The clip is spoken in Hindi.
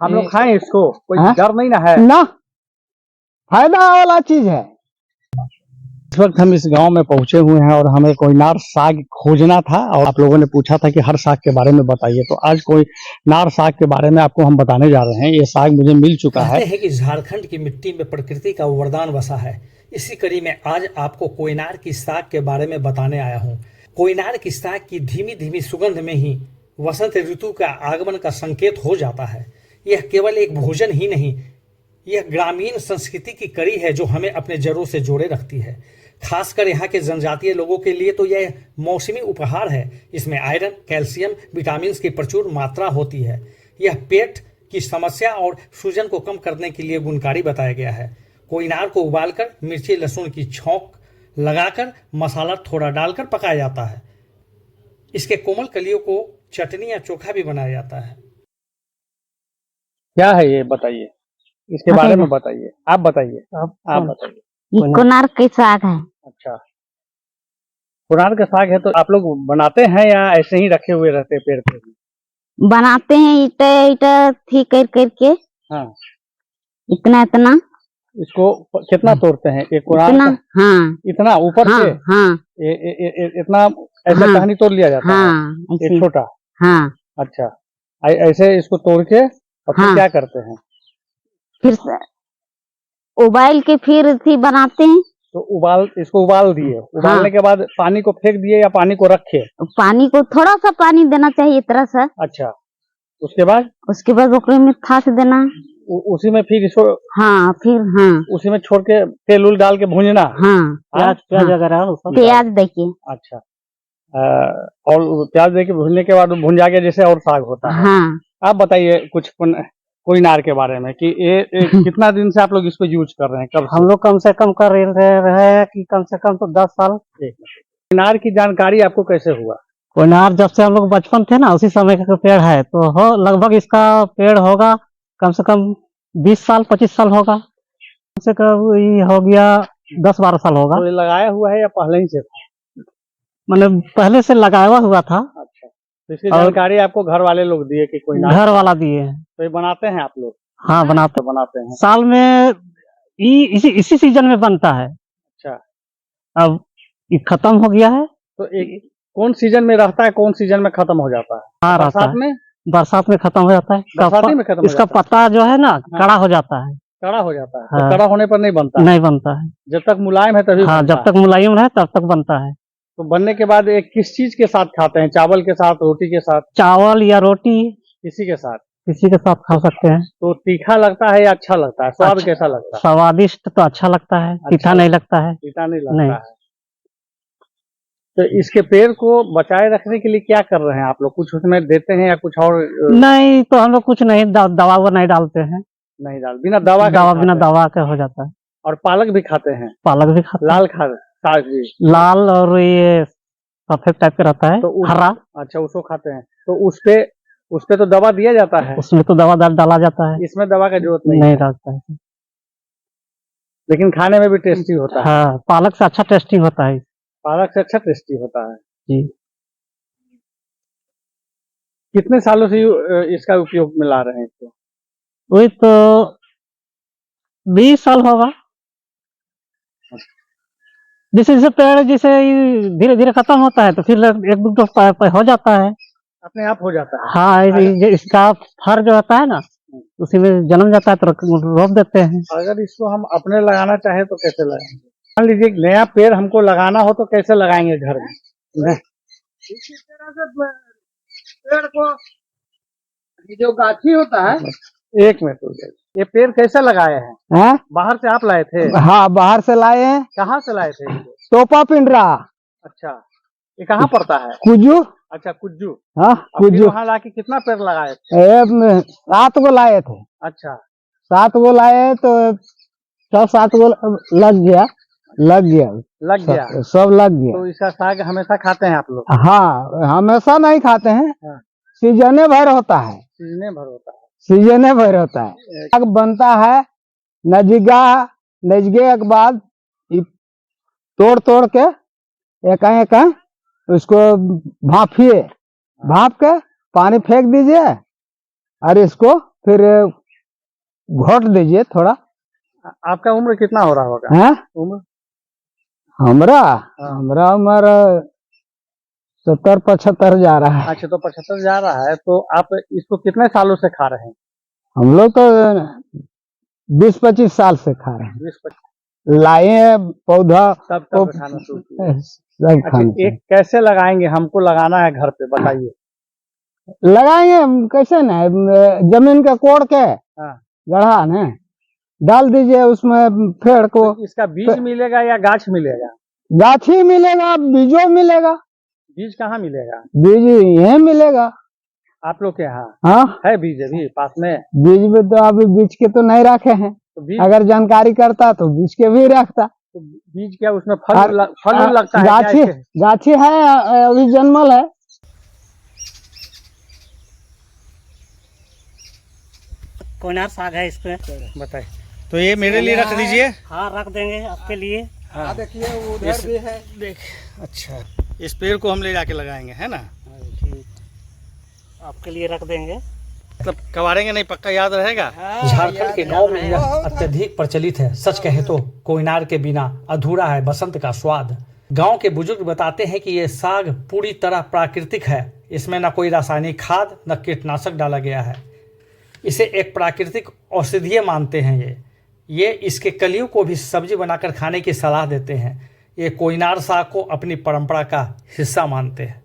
हम लोग खाएं इसको, कोई डर नहीं ना है ना, फायदा वाला चीज है। इस वक्त हम इस गांव में पहुंचे हुए हैं और हमें कोयनार साग खोजना था और आप लोगों ने पूछा था कि हर साग के बारे में बताइए, तो आज कोयनार साग के बारे में आपको हम बताने जा रहे हैं। ये साग मुझे मिल चुका है। कहते हैं कि झारखंड की मिट्टी में प्रकृति का वरदान बसा है। इसी कड़ी में आज आपको कोयनार की साग के बारे में बताने आया हूँ। कोयनार की साग की धीमी धीमी सुगंध में ही वसंत ऋतु का आगमन का संकेत हो जाता है। यह केवल एक भोजन ही नहीं, यह ग्रामीण संस्कृति की कड़ी है जो हमें अपने जड़ों से जोड़े रखती है। खासकर यहाँ के जनजातीय लोगों के लिए तो यह मौसमी उपहार है। इसमें आयरन, कैल्शियम, विटामिन की प्रचुर मात्रा होती है। यह पेट की समस्या और सूजन को कम करने के लिए गुणकारी बताया गया है। कोयनार को उबालकर मिर्ची लहसुन की छौंक लगाकर मसाला थोड़ा डालकर पकाया जाता है। इसके कोमल कलियों को चटनी या चोखा भी बनाया जाता है। क्या है ये बताइए, इसके बारे में बताइए, आप बताइए, आप बताइए। ये कोयनार का साग है। अच्छा, कोयनार का साग है तो आप लोग बनाते हैं या ऐसे ही रखे हुए रहते हैं पेड़ पे? बनाते हैं ईटा ईटा थी कर करके। हाँ, इतना इतना इसको कितना तोड़ते हैं एक कोयनार इतना? का? हाँ, इतना ऊपर हाँ, से? हाँ, इतना ऐसे हाँ, टहनी तोड़ लिया जाता हाँ, है, ऐसे। एक छोटा? हाँ, अच्छा, ऐसे इसको तोड़ के और फिर हाँ। क्या करते हैं? फिर उबाल के फिर थी बनाते हैं। तो इसको उबाल दिए, उबालने के बाद पानी को फेंक दिए या पानी को रखे? पानी को थोड़ा सा पानी देना चाहिए इतना सा। अच्छा, उसके बाद ओकरे में खास देना। उसी में फिर इसको हाँ, फिर हाँ, उसी में छोड़ के तेल उल डाल के भूनना? हाँ, प्याज वगैरह प्याज देखिए। अच्छा, और प्याज देके भूनने के बाद भुन जाके जैसे और साग होता है। हाँ, आप बताइए कुछ कोयनार के बारे में कि ये कितना दिन से आप लोग इसको यूज कर रहे हैं? कब हम लोग कम से कम कर रहे हैं कि कम से कम तो 10 साल। कोयनार की जानकारी आपको कैसे हुआ? कोयनार जब से हम लोग बचपन थे ना, उसी समय का पेड़ है, तो हो लगभग इसका पेड़ होगा कम से कम 20 साल 25 साल होगा, कम से कम ये हो गया 10-12 साल होगा। तो ये लगाया हुआ है या पहले ही से था? मतलब पहले से लगाया हुआ था। अच्छा, तो इसकी जानकारी आपको घर वाले लोग दिए कि कोयनार? घर वाला दिए हैं। तो ये बनाते हैं आप लोग? हाँ, बनाते हैं। साल में इसी सीजन में बनता है। अच्छा, अब ये खत्म हो गया है। तो कौन सीजन में रहता है, कौन सीजन में खत्म हो जाता है? हाँ, बरसात में खत्म हो जाता है। बरसाती में खत्म इसका पत्ता जो है ना, कड़ा हो जाता है। कड़ा हो जाता है? हाँ। तो कड़ा होने पर नहीं बनता? नहीं बनता है। जब तक मुलायम है तभी? हाँ, जब तक मुलायम रहे तब तक बनता है। तो बनने के बाद एक किस चीज के साथ खाते हैं? चावल के साथ, रोटी के साथ? चावल या रोटी किसी के साथ खा सकते हैं। तो तीखा लगता है या अच्छा लगता है? स्वाद कैसा लगता है? स्वादिष्ट तो अच्छा लगता है, तीखा नहीं लगता है। तीखा नहीं लगता है। तो इसके पेड़ को बचाए रखने के लिए क्या कर रहे हैं आप लोग? कुछ उसमें देते हैं या कुछ और? नहीं, तो हम लोग कुछ नहीं, दवा नहीं डालते हैं। नहीं बिना दवा बिना दवा का हो जाता है। और पालक भी खाते हैं? पालक भी खाते हैं। लाल साग भी? लाल और ये सफेद टाइप का रहता है, तो हरा। अच्छा, उसको खाते हैं। तो उसपे तो दवा दिया जाता है? उसमें तो दवा डाला जाता है। इसमें दवा का जरूरत नहीं डालता है, लेकिन खाने में भी टेस्टी होता है। हाँ, पालक से अच्छा टेस्टी होता है। पालक से अच्छा टेस्टी होता है जी। कितने सालों से इसका उपयोग में ला रहे हैं इसको? वही तो 20 साल होगा। जैसे पेड़ धीरे धीरे खत्म होता है तो फिर एक दो हो जाता है, अपने आप हो जाता है। हाँ, इसका फर जो होता है ना, उसी में जन्म जाता है तो रोप देते हैं। अगर इसको हम अपने लगाना चाहे तो कैसे लगाएंगे? मान लीजिए नया पेड़ हमको लगाना हो तो कैसे लगाएंगे घर में? इसी तरह से पेड़ को जो गाछी होता है। एक मिनट, ये पेड़ कैसे लगाए हैं? बाहर से आप लाए थे? हाँ, बाहर से लाए हैं। कहाँ से लाए थे? टोपा पिंडरा। अच्छा, ये कहाँ पड़ता है? कुज्जू। अच्छा, कुज्जू। हाँ, कुज्जू। वहाँ लाके कितना पेड़ लगाए थे? 7 गो लाए थे। अच्छा, 7 गो लाए तो 6-7 गो लग गया सब लग गया। तो इसका साग हमेशा खाते हैं आप लोग? हाँ, हमेशा नहीं खाते हैं। हाँ। सीजने भर होता है। सीजने भर होता है। साग बनता है नजगे के बाद तोड़ के एक उसको भाप के पानी फेंक दीजिए और इसको फिर घोट दीजिए थोड़ा। आपका उम्र कितना हो रहा होगा? है उम्र हमरा हमरा उम्र 70-75 जा रहा है। अच्छा, तो 75 जा रहा है। तो आप इसको कितने सालों से खा रहे हैं? हम लोग तो 20-25 साल से खा रहे हैं। 20-25 लाए हैं पौधा तब तो खाना शुरू किया। सब अच्छा, खाने एक कैसे लगाएंगे? हमको लगाना है घर पे, बताइए। लगाएंगे कैसे ना, जमीन का कोड़ के हाँ। गढ़ा ने डाल दीजिए उसमें पेड़ को। तो इसका बीज मिलेगा या गाछ मिलेगा? गाछी मिलेगा, बीजो मिलेगा। बीज कहाँ मिलेगा? बीज यही मिलेगा। आप लोग के यहाँ हाँ, है बीज अभी पास में? बीज में तो अभी बीज के तो नहीं रखे हैं। तो बीज अगर जानकारी करता तो बीज के भी रखता। तो बीज क्या उसमें और- फल लगता है क्या गाछी इसके? गाछी है, अभी जन्मल है। कोयनार साग है इस पे। बताइए। तो ये मेरे लिए रख दीजिए। हाँ, रख देंगे आपके लिए। हाँ, देखिए उधर भी है। देख, अच्छा, इस पेड़ को हम ले जाके लगाएंगे, है ना? ठीक, आपके लिए रख देंगे। मतलब कबाड़ेंगे नहीं, पक्का याद रहेगा। झारखंड के गांव में यह अत्यधिक प्रचलित है। सच कहे तो कोयनार के बिना अधूरा है बसंत का स्वाद। गांव के बुजुर्ग बताते हैं कि ये साग पूरी तरह प्राकृतिक है। इसमें न कोई रासायनिक खाद न कीटनाशक डाला गया है। इसे एक प्राकृतिक औषधीय मानते हैं। ये इसके कलियों को भी सब्जी बनाकर खाने की सलाह देते हैं। ये कोयनार साग को अपनी परंपरा का हिस्सा मानते हैं।